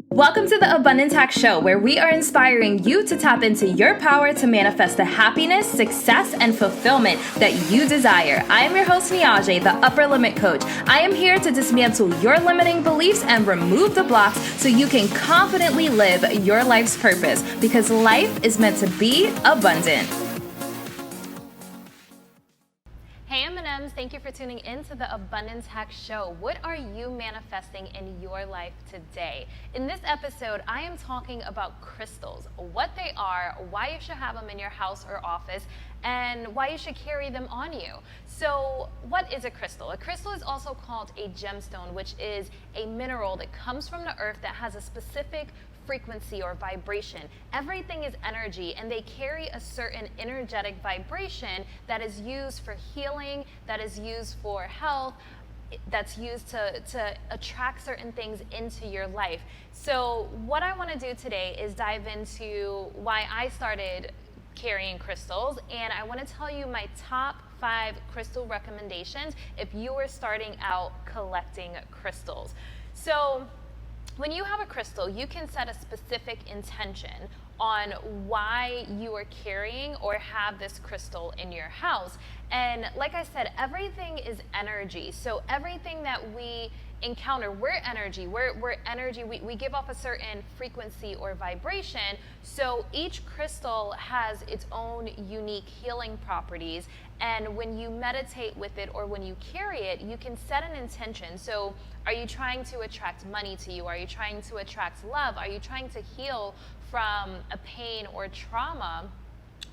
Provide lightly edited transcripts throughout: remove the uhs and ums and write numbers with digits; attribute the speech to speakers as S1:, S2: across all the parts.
S1: Welcome to the Abundance Hack Show, where we are inspiring you to tap into your power to manifest the happiness, success, and fulfillment that you desire. I am your host, Niajae, the Upper Limit Coach. I am here to dismantle your limiting beliefs and remove the blocks so you can confidently live your life's purpose, because life is meant to be abundant. Hey M&Ms, thank you for tuning in to the Abundance Hack Show. What are you manifesting in your life today? In this episode, I am talking about crystals, what they are, why you should have them in your house or office, and why you should carry them on you. So what is a crystal? A crystal is also called a gemstone, which is a mineral that comes from the earth that has a specific frequency or vibration. Everything is energy, and they carry a certain energetic vibration that is used for healing, that is used for health, that's used to attract certain things into your life. So what I want to do today is dive into why I started carrying crystals, and I want to tell you my top 5 crystal recommendations if you are starting out collecting crystals. So when you have a crystal, you can set a specific intention on why you are carrying or have this crystal in your house. And like I said, everything is energy. So everything that we encounter, we're energy. We're energy. We give off a certain frequency or vibration. So each crystal has its own unique healing properties. And when you meditate with it or when you carry it, you can set an intention. So are you trying to attract money to you? Are you trying to attract love? Are you trying to heal from a pain or trauma,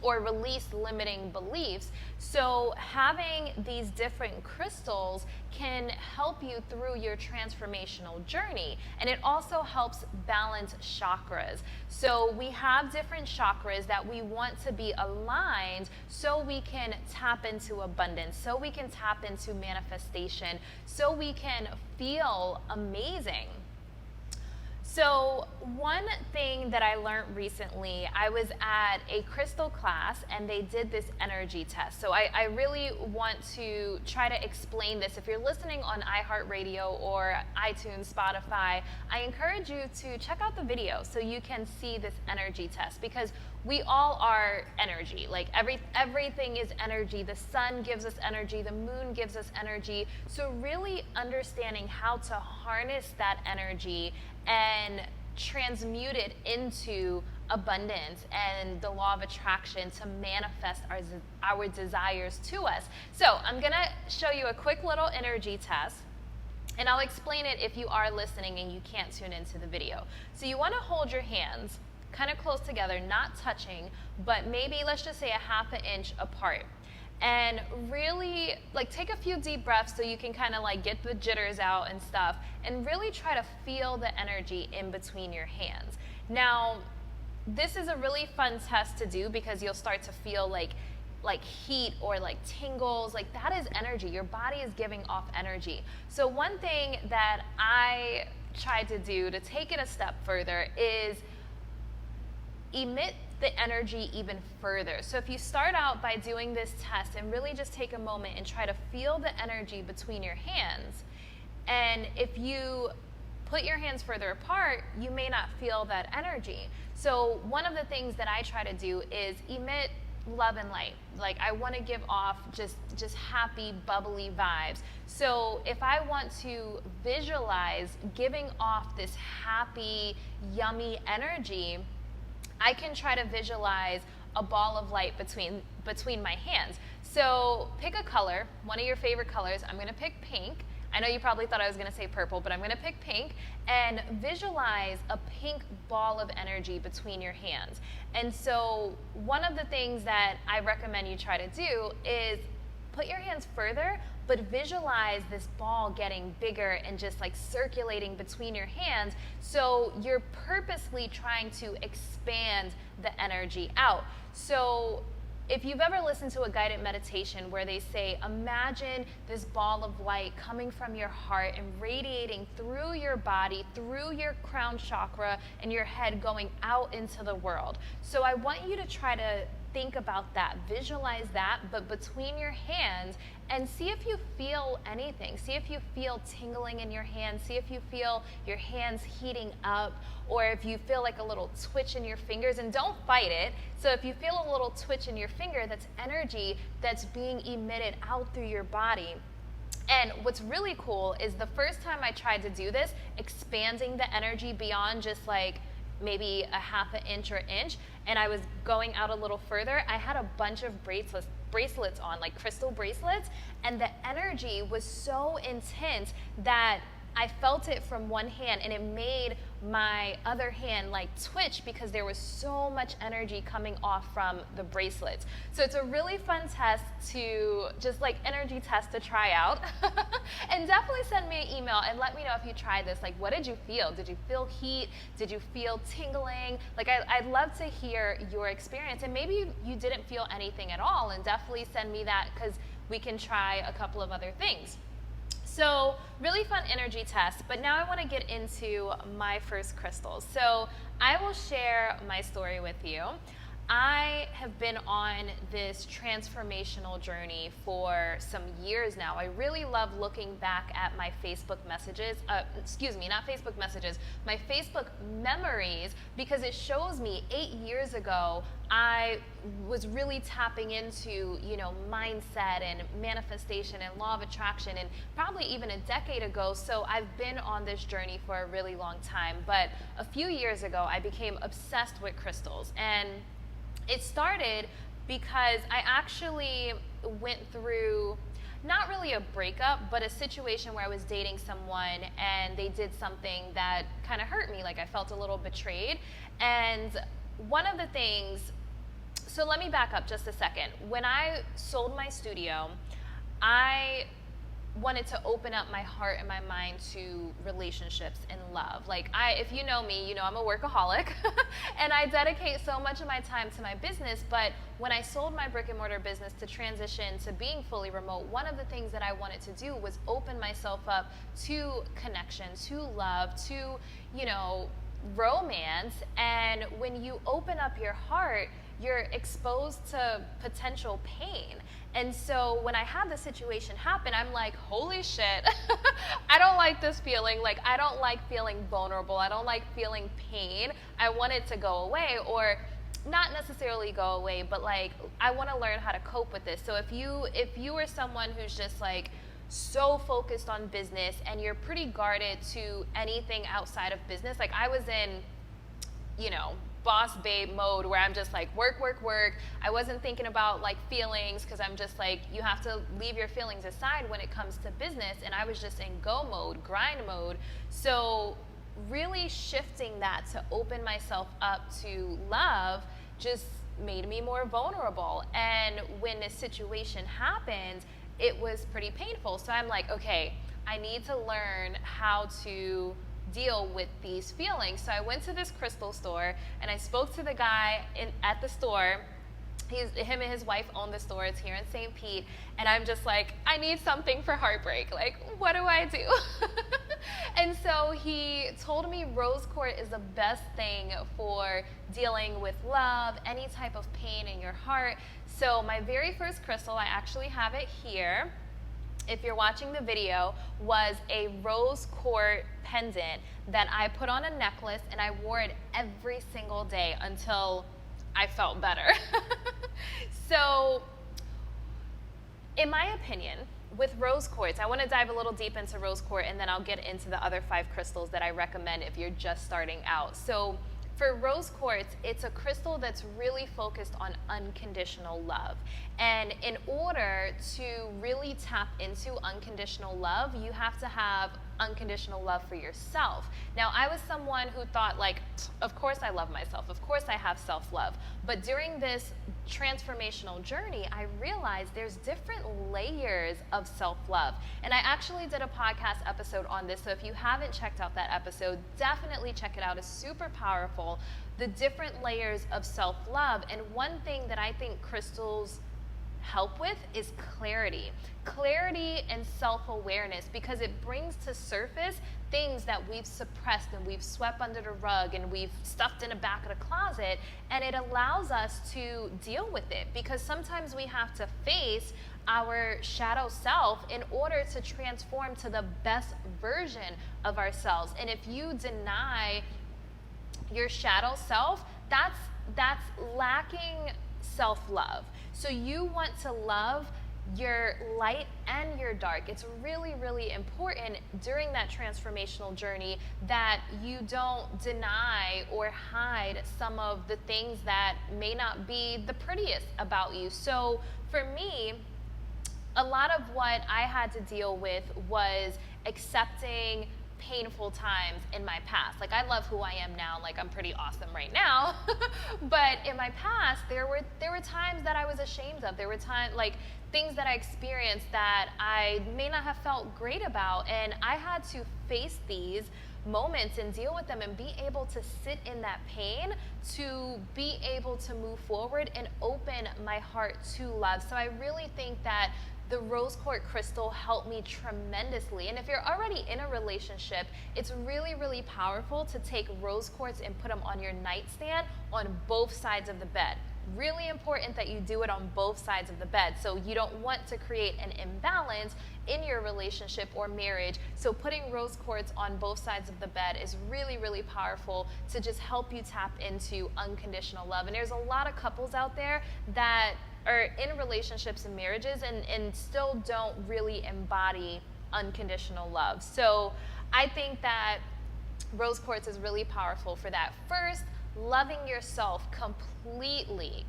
S1: or release limiting beliefs? So having these different crystals can help you through your transformational journey, and it also helps balance chakras. So we have different chakras that we want to be aligned so we can tap into abundance, so we can tap into manifestation, so we can feel amazing. So one thing that I learned recently, I was at a crystal class and they did this energy test. So I really want to try to explain this. If you're listening on iHeartRadio or iTunes, Spotify, I encourage you to check out the video so you can see this energy test, because we all are energy. Like everything is energy. The sun gives us energy. The moon gives us energy. So really understanding how to harness that energy and transmute it into abundance and the law of attraction to manifest our desires to us. So I'm gonna show you a quick little energy test, and I'll explain it if you are listening and you can't tune into the video. So you wanna hold your hands kind of close together, not touching, but maybe let's just say a half an inch apart. And really take a few deep breaths so you can kind of get the jitters out and stuff, and really try to feel the energy in between your hands. Now, this is a really fun test to do because you'll start to feel like heat or tingles. That is energy. Your body is giving off energy. So one thing that I tried to do to take it a step further is emit the energy even further. So if you start out by doing this test and really just take a moment and try to feel the energy between your hands, and if you put your hands further apart, you may not feel that energy. So one of the things that I try to do is emit love and light. I want to give off just happy, bubbly vibes. So if I want to visualize giving off this happy, yummy energy, I can try to visualize a ball of light between my hands. So pick a color, one of your favorite colors. I'm going to pick pink. I know you probably thought I was going to say purple, but I'm going to pick pink, and visualize a pink ball of energy between your hands. And so one of the things that I recommend you try to do is put your hands further, but visualize this ball getting bigger and just circulating between your hands. So you're purposely trying to expand the energy out. So if you've ever listened to a guided meditation where they say, imagine this ball of light coming from your heart and radiating through your body, through your crown chakra and your head, going out into the world. So I want you to try to think about that, visualize that, but between your hands, and see if you feel anything. See if you feel tingling in your hands. See if you feel your hands heating up, or if you feel like a little twitch in your fingers, and don't fight it. So if you feel a little twitch in your finger, that's energy that's being emitted out through your body. And what's really cool is the first time I tried to do this, expanding the energy beyond just like maybe a half an inch or inch, and I was going out a little further, I had a bunch of bracelets on, like crystal bracelets, and the energy was so intense that I felt it from one hand, and it made my other hand like twitch because there was so much energy coming off from the bracelets. So it's a really fun test to just like energy test to try out. And definitely send me an email and let me know if you tried this. Like, what did you feel? Did you feel heat? Did you feel tingling? Like, I'd love to hear your experience, and maybe you didn't feel anything at all, and definitely send me that because we can try a couple of other things. So really fun energy test, but now I want to get into my first crystals. So I will share my story with you. I have been on this transformational journey for some years now. I really love looking back at my Facebook messages, not Facebook messages, my Facebook memories, because it shows me 8 years ago, I was really tapping into, mindset and manifestation and law of attraction, and probably even a decade ago. So I've been on this journey for a really long time. But a few years ago, I became obsessed with crystals. And it started because I actually went through not really a breakup, but a situation where I was dating someone and they did something that kind of hurt me. Like, I felt a little betrayed. And one of the things, so let me back up just a second. When I sold my studio, I wanted to open up my heart and my mind to relationships and love. Like, if you know me, you know I'm a workaholic and I dedicate so much of my time to my business. But when I sold my brick and mortar business to transition to being fully remote, one of the things that I wanted to do was open myself up to connection, to love, to, romance. And when you open up your heart, you're exposed to potential pain. And so when I had the situation happen, I'm like, holy shit, I don't like this feeling. Like, I don't like feeling vulnerable. I don't like feeling pain. I want it to go away, or not necessarily go away, but like, I want to learn how to cope with this. So if you are someone who's just like so focused on business and you're pretty guarded to anything outside of business, like I was in, boss babe mode where I'm just like work. I wasn't thinking about like feelings because I'm just like, you have to leave your feelings aside when it comes to business. And I was just in go mode, grind mode. So really shifting that to open myself up to love just made me more vulnerable. And when this situation happened, it was pretty painful. So I'm like, okay, I need to learn how to deal with these feelings. So I went to this crystal store and I spoke to the guy at the store. Him and his wife own the store. It's here in St. Pete. And I'm just like, I need something for heartbreak. Like, what do I do? And so he told me rose quartz is the best thing for dealing with love, any type of pain in your heart. So my very first crystal, I actually have it here, if you're watching the video, was a rose quartz pendant that I put on a necklace, and I wore it every single day until I felt better. So in my opinion, with rose quartz, I want to dive a little deep into rose quartz, and then I'll get into the other 5 crystals that I recommend if you're just starting out. So for rose quartz, it's a crystal that's really focused on unconditional love. And in order to really tap into unconditional love, you have to have unconditional love for yourself. Now, I was someone who thought like, of course I love myself. Of course I have self-love. But during this transformational journey, I realized there's different layers of self-love. And I actually did a podcast episode on this. So if you haven't checked out that episode, definitely check it out. It's super powerful. The different layers of self-love. And one thing that I think crystals help with is clarity. Clarity and self-awareness, because it brings to surface things that we've suppressed and we've swept under the rug and we've stuffed in the back of the closet, and it allows us to deal with it, because sometimes we have to face our shadow self in order to transform to the best version of ourselves. And if you deny your shadow self, that's lacking self-love. So you want to love your light and your dark. It's really, really important during that transformational journey that you don't deny or hide some of the things that may not be the prettiest about you. So for me, a lot of what I had to deal with was accepting painful times in my past. Like, I love who I am now. Like, I'm pretty awesome right now. But in my past, there were times that I was ashamed of. There were times, like, things that I experienced that I may not have felt great about. And I had to face these moments and deal with them and be able to sit in that pain to be able to move forward and open my heart to love. So I really think that the rose quartz crystal helped me tremendously. And if you're already in a relationship, it's really, really powerful to take rose quartz and put them on your nightstand on both sides of the bed. Really important that you do it on both sides of the bed. So you don't want to create an imbalance in your relationship or marriage. So putting rose quartz on both sides of the bed is really, really powerful to just help you tap into unconditional love. And there's a lot of couples out there that are in relationships and marriages and still don't really embody unconditional love. So I think that rose quartz is really powerful for that. First, loving yourself completely,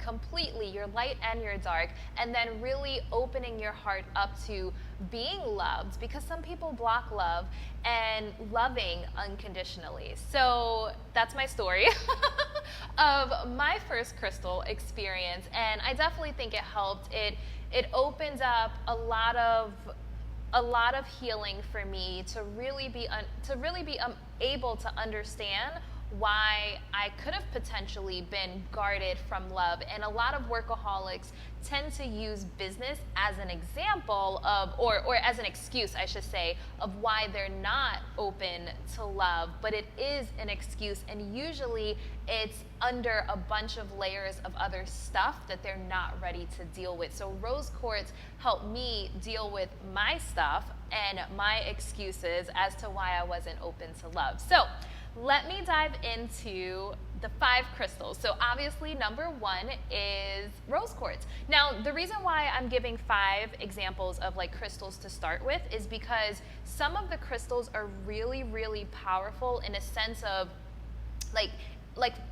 S1: your light and your dark, and then really opening your heart up to being loved, because some people block love, and loving unconditionally. So that's my story of my first crystal experience, and I definitely think it helped. It opened up a lot of healing for me to really be able to understand why I could have potentially been guarded from love. And a lot of workaholics tend to use business as an example of, or as an excuse, I should say, of why they're not open to love. But it is an excuse, and usually it's under a bunch of layers of other stuff that they're not ready to deal with. So rose quartz helped me deal with my stuff and my excuses as to why I wasn't open to love. So let me dive into the 5 crystals. So obviously number 1 is rose quartz. Now the reason why I'm giving 5 examples of like crystals to start with is because some of the crystals are really, really powerful in a sense of like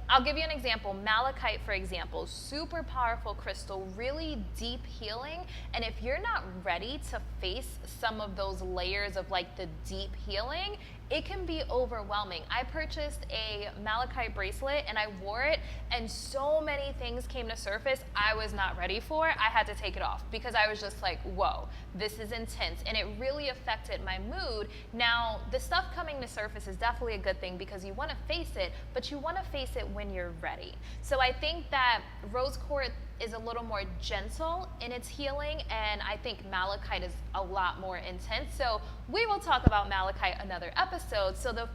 S1: I'll give you an example. Malachite, for example, super powerful crystal, really deep healing. And if you're not ready to face some of those layers of like the deep healing, it can be overwhelming. I purchased a malachite bracelet and I wore it, and so many things came to surface I was not ready for. I had to take it off because I was just like, whoa, this is intense. And it really affected my mood. Now, the stuff coming to surface is definitely a good thing because you want to face it, but you want to face it when you're ready. So I think that rose quartz is a little more gentle in its healing, and I think malachite is a lot more intense. So we will talk about malachite another episode. So the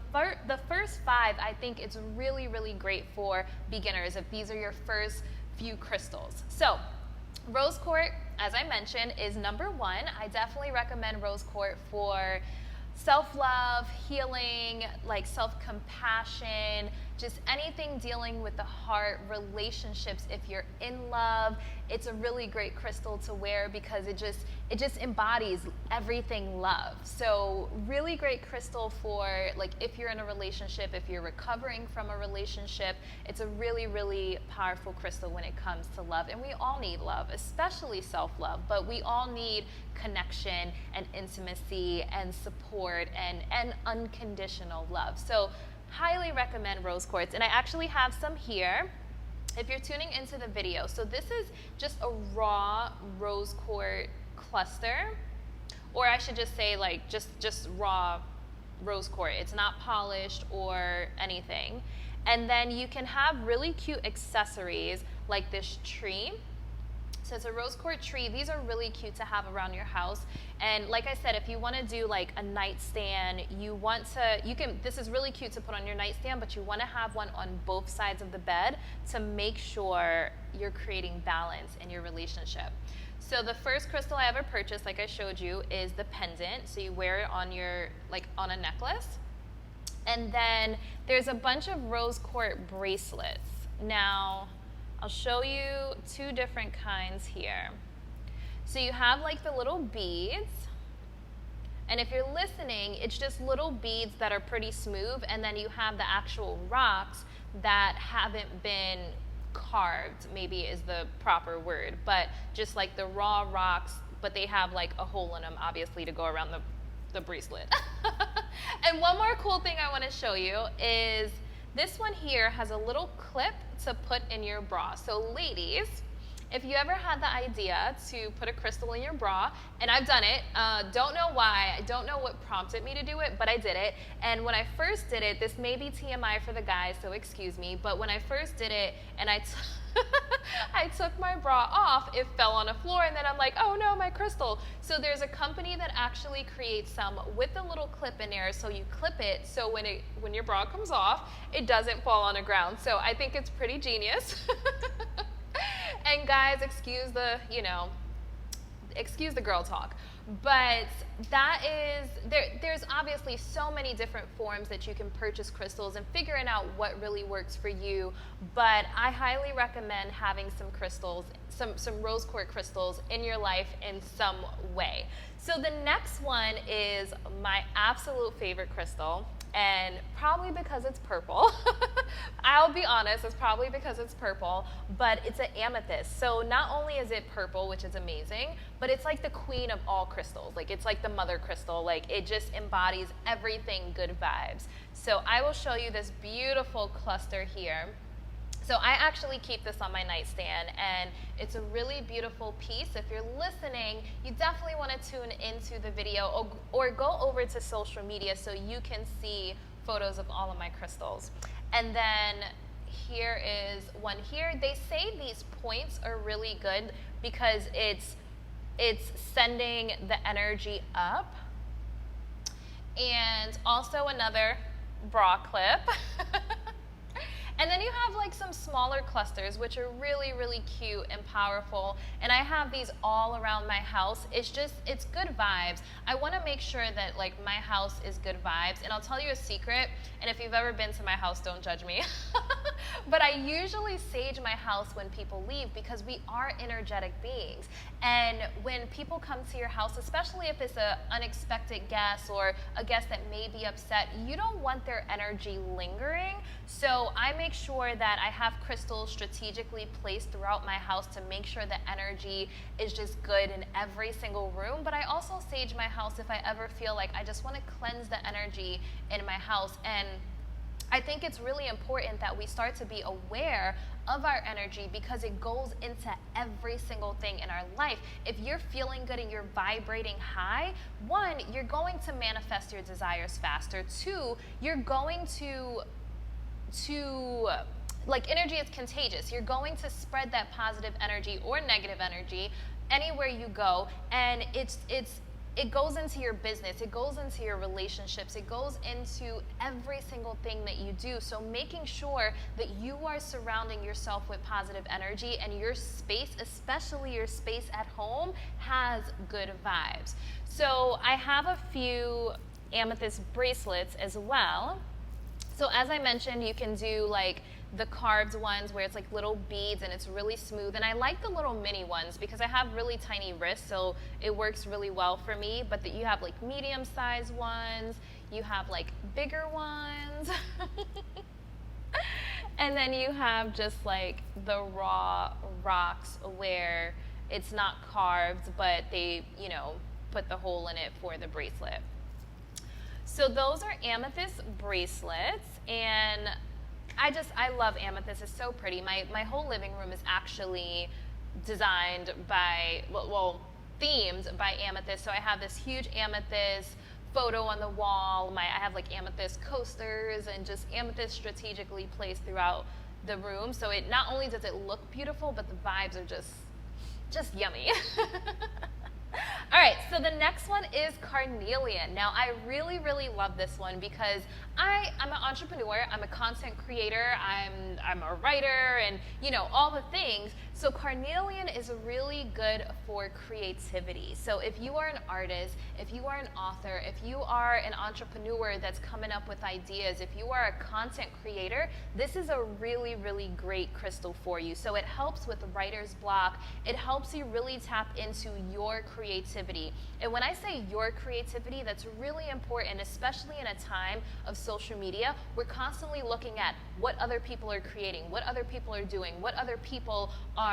S1: first 5, I think it's really, really great for beginners if these are your first few crystals. So rose quartz, as I mentioned, is number 1. I definitely recommend rose quartz for self-love, healing, like self-compassion, just anything dealing with the heart, relationships. If you're in love, it's a really great crystal to wear because it just embodies everything love. So really great crystal for like if you're in a relationship, if you're recovering from a relationship. It's a really, really powerful crystal when it comes to love. And we all need love, especially self-love, but we all need connection and intimacy and support and unconditional love. So highly recommend rose quartz. And I actually have some here if you're tuning into the video. So this is just a raw rose quartz cluster, or I should just say like just raw rose quartz. It's not polished or anything. And then you can have really cute accessories like this tree. So it's a rose quartz tree. These are really cute to have around your house. And like I said, if you want to do like a nightstand, this is really cute to put on your nightstand, but you want to have one on both sides of the bed to make sure you're creating balance in your relationship. So the first crystal I ever purchased, like I showed you, is the pendant. So you wear it on on a necklace. And then there's a bunch of rose quartz bracelets. Now, I'll show you two different kinds here. So you have like the little beads, and if you're listening, it's just little beads that are pretty smooth, and then you have the actual rocks that haven't been carved, maybe is the proper word, but just like the raw rocks, but they have like a hole in them, obviously, to go around the bracelet. And one more cool thing I want to show you is this one here has a little clip to put in your bra. So ladies, if you ever had the idea to put a crystal in your bra, and I've done it, don't know why, I don't know what prompted me to do it, but I did it. And when I first did it, this may be TMI for the guys, so excuse me, but when I first did it and I took my bra off, it fell on the floor, and then I'm like, oh no, my crystal. So there's a company that actually creates some with a little clip in there, so you clip it, so when your bra comes off, it doesn't fall on the ground. So I think it's pretty genius. And guys, excuse the girl talk. But there's obviously so many different forms that you can purchase crystals and figuring out what really works for you. But I highly recommend having some crystals, some rose quartz crystals in your life in some way. So the next one is my absolute favorite crystal. And probably because it's purple. I'll be honest, it's probably because it's purple, but it's an amethyst. So not only is it purple, which is amazing, but it's like the queen of all crystals. Like it's like the mother crystal. Like it just embodies everything good vibes. So I will show you this beautiful cluster here. So I actually keep this on my nightstand, and it's a really beautiful piece. If you're listening, you definitely want to tune into the video or go over to social media so you can see photos of all of my crystals. And then here is one here. They say these points are really good because it's sending the energy up. And also another bra clip. And then you have like some smaller clusters, which are really, really cute and powerful. And I have these all around my house. It's good vibes. I want to make sure that like my house is good vibes. And I'll tell you a secret, and if you've ever been to my house, don't judge me. But I usually sage my house when people leave because we are energetic beings. And when people come to your house, especially if it's an unexpected guest or a guest that may be upset, you don't want their energy lingering. So I make sure that I have crystals strategically placed throughout my house to make sure the energy is just good in every single room. But I also sage my house if I ever feel like I just want to cleanse the energy in my house. And I think it's really important that we start to be aware of our energy because it goes into every single thing in our life. If you're feeling good and you're vibrating high, one, you're going to manifest your desires faster. Two, you're going to like energy is contagious. You're going to spread that positive energy or negative energy anywhere you go, and it goes into your business, it goes into your relationships, it goes into every single thing that you do. So making sure that you are surrounding yourself with positive energy and your space, especially your space at home, has good vibes. So I have a few amethyst bracelets as well. So as I mentioned, you can do like the carved ones where it's like little beads and it's really smooth. And I like the little mini ones because I have really tiny wrists, so it works really well for me. But you have like medium-sized ones, you have like bigger ones. And then you have just like the raw rocks where it's not carved, but they, put the hole in it for the bracelet. So those are amethyst bracelets, and I love amethyst. It's so pretty. My whole living room is actually designed by, themed by amethyst. So I have this huge amethyst photo on the wall. I have like amethyst coasters and just amethyst strategically placed throughout the room. So it not only does it look beautiful, but the vibes are just just yummy. All right, so the next one is carnelian. Now, I really, really love this one because I'm an entrepreneur, I'm a content creator, I'm a writer, and all the things. So carnelian is really good for creativity. So if you are an artist, if you are an author, if you are an entrepreneur that's coming up with ideas, if you are a content creator, this is a really, really great crystal for you. So it helps with writer's block. It helps you really tap into your creativity. And when I say your creativity, that's really important, especially in a time of social media. We're constantly looking at what other people are creating, what other people are doing, what other people are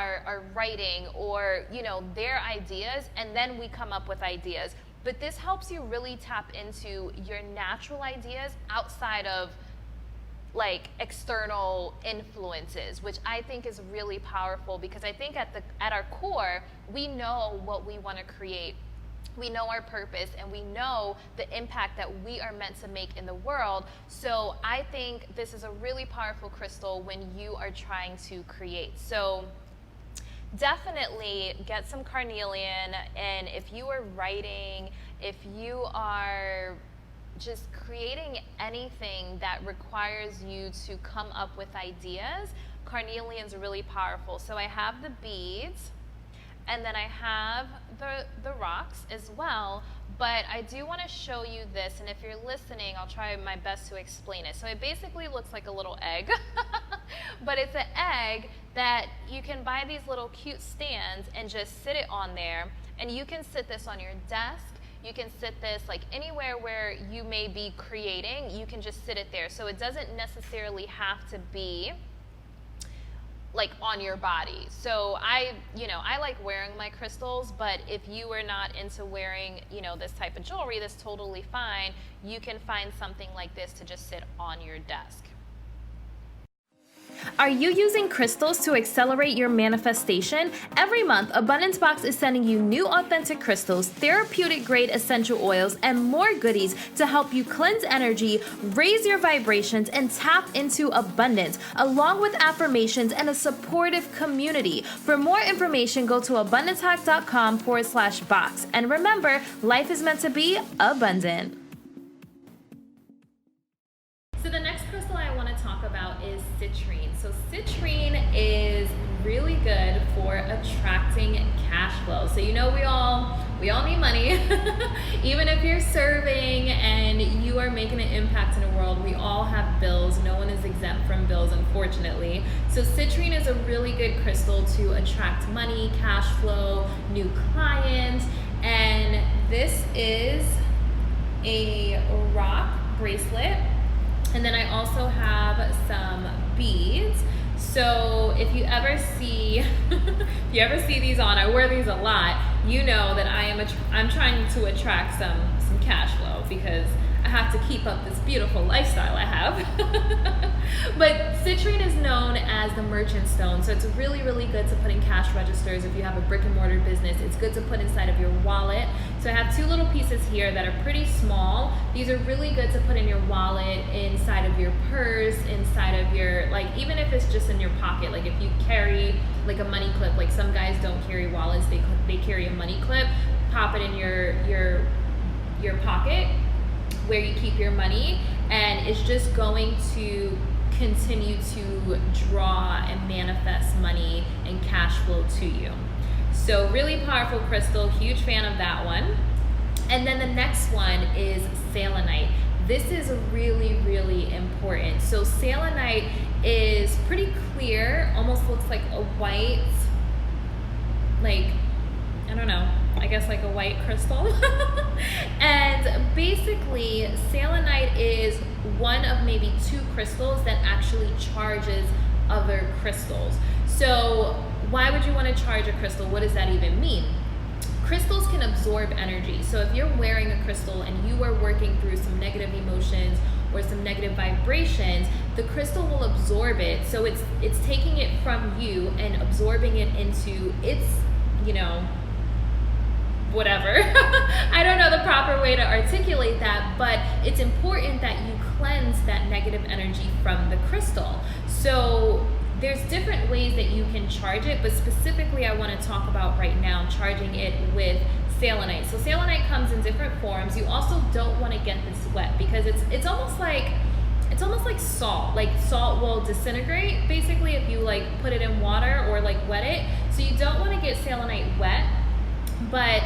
S1: writing, or their ideas, and then we come up with ideas. But this helps you really tap into your natural ideas outside of like external influences, which I think is really powerful, because I think at our core, we know what we want to create. We know our purpose, and we know the impact that we are meant to make in the world. So I think this is a really powerful crystal when you are trying to create. So definitely get some carnelian, and if you are writing, if you are just creating anything that requires you to come up with ideas, carnelian's really powerful. So I have the beads, and then I have the rocks as well, but I do want to show you this, and if you're listening, I'll try my best to explain it. So it basically looks like a little egg, but it's an egg that you can buy these little cute stands and just sit it on there, and you can sit this on your desk, you can sit this like anywhere where you may be creating, you can just sit it there. So it doesn't necessarily have to be like on your body. So I like wearing my crystals, but if you are not into wearing, this type of jewelry, that's totally fine. You can find something like this to just sit on your desk. Are you using crystals to accelerate your manifestation? Every month, Abundance Box is sending you new authentic crystals, therapeutic grade essential oils, and more goodies to help you cleanse energy, raise your vibrations, and tap into abundance, along with affirmations and a supportive community. For more information, go to abundancehack.com/box. And remember, life is meant to be abundant. So the next crystal I want to talk about is citrine. So citrine is really good for attracting cash flow. So we all need money. Even if you're serving and you are making an impact in the world, we all have bills. No one is exempt from bills, unfortunately. So citrine is a really good crystal to attract money, cash flow, new clients. And this is a rock bracelet. And then I also have some beads. So if you ever see these on, I wear these a lot, you know that I'm trying to attract some cash flow, because I have to keep up this beautiful lifestyle I have. But citrine is known as the merchant stone, so it's really, really good to put in cash registers. If you have a brick and mortar business, it's good to put inside of your wallet. So I have two little pieces here that are pretty small. These are really good to put in your wallet, inside of your purse, inside of your, even if it's just in your pocket, like if you carry like a money clip, like some guys don't carry wallets, they carry a money clip, pop it in your pocket where you keep your money, and it's just going to continue to draw and manifest money and cash flow to you. So really powerful crystal, huge fan of that one. And then the next one is selenite. This is really, really important. So selenite is pretty clear, almost looks like a white, I guess like a white crystal. And basically, selenite is one of maybe two crystals that actually charges other crystals. So why would you want to charge a crystal? What does that even mean? Crystals can absorb energy. So if you're wearing a crystal and you are working through some negative emotions or some negative vibrations, the crystal will absorb it. So it's taking it from you and absorbing it into its, whatever. I don't know the proper way to articulate that, but it's important that you cleanse that negative energy from the crystal. So there's different ways that you can charge it, but specifically I want to talk about right now charging it with selenite. So selenite comes in different forms. You also don't want to get this wet because it's almost like salt. Like salt will disintegrate basically if you like put it in water or like wet it. So you don't want to get selenite wet, but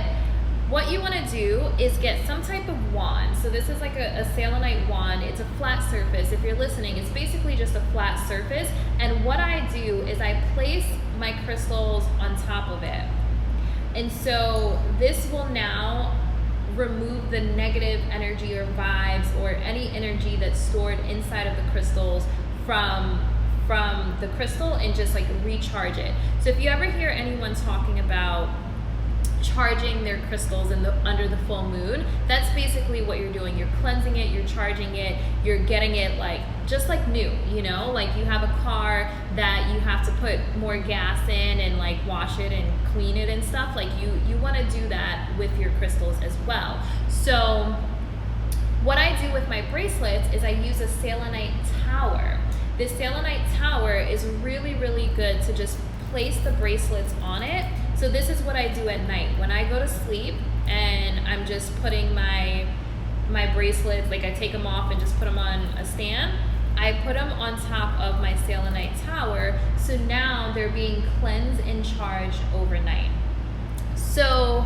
S1: what you want to do is get some type of wand. So this is like a selenite wand. It's a flat surface. If you're listening, it's basically just a flat surface. And what I do is I place my crystals on top of it. And so this will now remove the negative energy or vibes or any energy that's stored inside of the crystals from the crystal and just like recharge it. So if you ever hear anyone talking about charging their crystals under the full moon, that's basically what you're doing. You're cleansing it, you're charging it, you're getting it like just like new, you know, like you have a car that you have to put more gas in and like wash it and clean it and stuff. Like you want to do that with your crystals as well. So what I do with my bracelets is I use a selenite tower. This selenite tower is really, really good to just place the bracelets on it. So this is what I do at night when I go to sleep and I'm just putting my bracelets, like I take them off and just put them on a stand. I put them on top of my selenite tower, so now they're being cleansed and charged overnight. So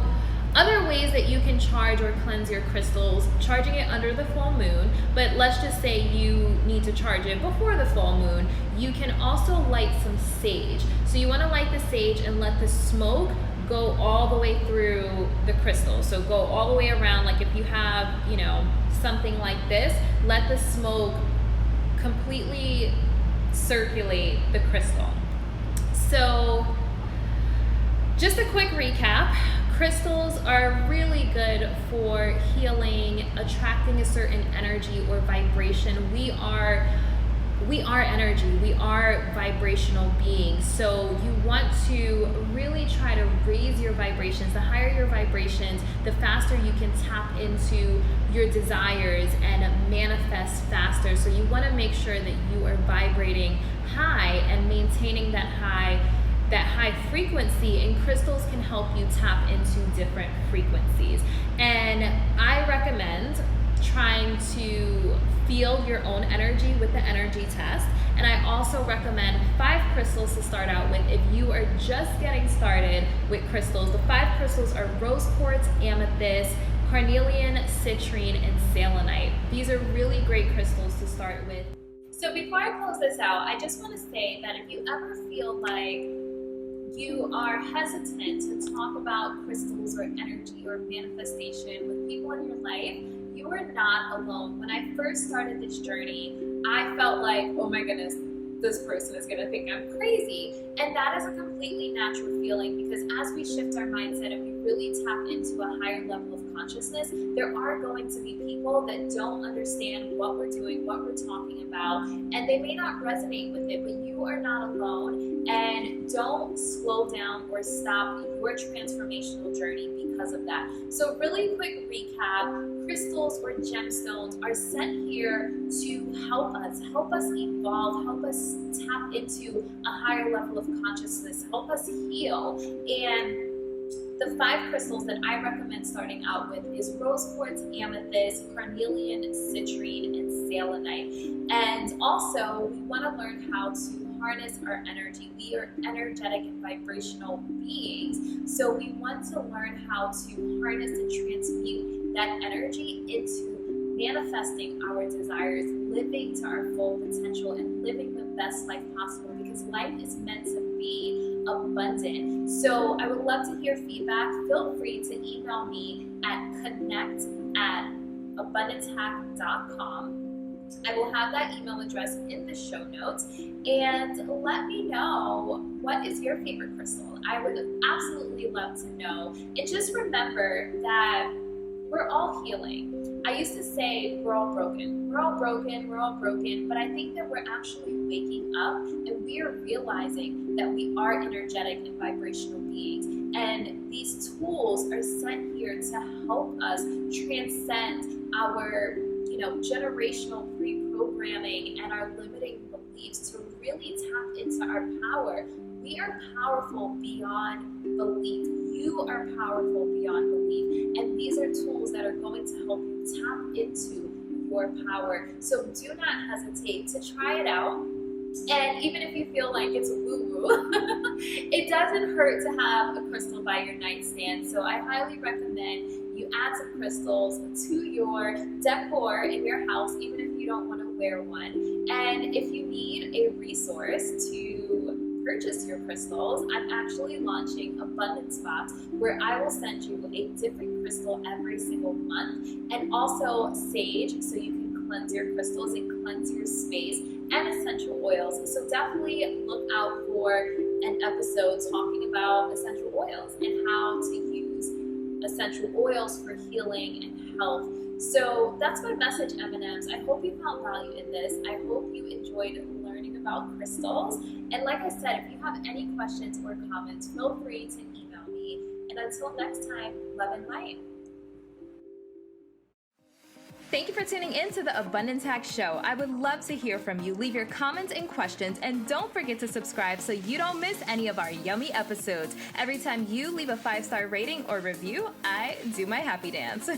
S1: other ways that you can charge or cleanse your crystals, charging it under the full moon, but let's just say you need to charge it before the full moon, you can also light some sage. So you want to light the sage and let the smoke go all the way through the crystal. So go all the way around, like if you have, you know, something like this, let the smoke completely circulate the crystal. So just a quick recap. Crystals are really good for healing, attracting a certain energy or vibration. We are energy, we are vibrational beings. So you want to really try to raise your vibrations. The higher your vibrations, the faster you can tap into your desires and manifest faster. So you want to make sure that you are vibrating high and maintaining that high frequency, and crystals can help you tap into different frequencies. And I recommend trying to feel your own energy with the energy test. And I also recommend 5 crystals to start out with if you are just getting started with crystals. The 5 crystals are rose quartz, amethyst, carnelian, citrine, and selenite. These are really great crystals to start with. So before I close this out, I just want to say that if you ever feel like you are hesitant to talk about crystals or energy or manifestation with people in your life, you are not alone. When I first started this journey, I felt like, oh my goodness, this person is going to think I'm crazy. And that is a completely natural feeling, because as we shift our mindset and we really tap into a higher level of consciousness, there are going to be people that don't understand what we're doing, what we're talking about, and they may not resonate with it, but you are not alone. And don't slow down or stop your transformational journey because of that. So really quick recap, crystals or gemstones are sent here to help us evolve, help us tap into a higher level of consciousness, help us heal. And the 5 crystals that I recommend starting out with is rose quartz, amethyst, carnelian, citrine, and selenite. And also, we want to learn how to harness our energy. We are energetic and vibrational beings, so we want to learn how to harness and transmute that energy into manifesting our desires, living to our full potential, and living the best life possible, because life is meant to be abundant. So I would love to hear feedback. Feel free to email me at connect@abundancehack.com. I will have that email address in the show notes, and let me know, what is your favorite crystal? I would absolutely love to know. And just remember that we're all healing. I used to say we're all broken, but I think that we're actually waking up and we are realizing that we are energetic and vibrational beings. And these tools are sent here to help us transcend our generational pre-programming and our limiting beliefs, to really tap into
S2: into our power. We are powerful beyond belief. You are powerful beyond belief. And these are tools that are going to help you tap into your power. So do not hesitate to try it out. And even if you feel like it's woo-woo, it doesn't hurt to have a crystal by your nightstand. So I highly recommend you add some crystals to your decor in your house, even if you don't want to wear one. And if you need a resource to purchase your crystals, I'm actually launching Abundance Box, where I will send you a different crystal every single month, and also sage, so you can cleanse your crystals and cleanse your space, and essential oils. So definitely look out for an episode talking about essential oils and how to use essential oils for healing and health. So that's my message, M&Ms. I hope you found value in this. I hope you enjoyed learning about crystals. And like I said, if you have any questions or comments, feel free to email me. And until next time, love and light.
S1: Thank you for tuning in to the Abundance Hack Show. I would love to hear from you. Leave your comments and questions, and don't forget to subscribe so you don't miss any of our yummy episodes. Every time you leave a 5-star rating or review, I do my happy dance.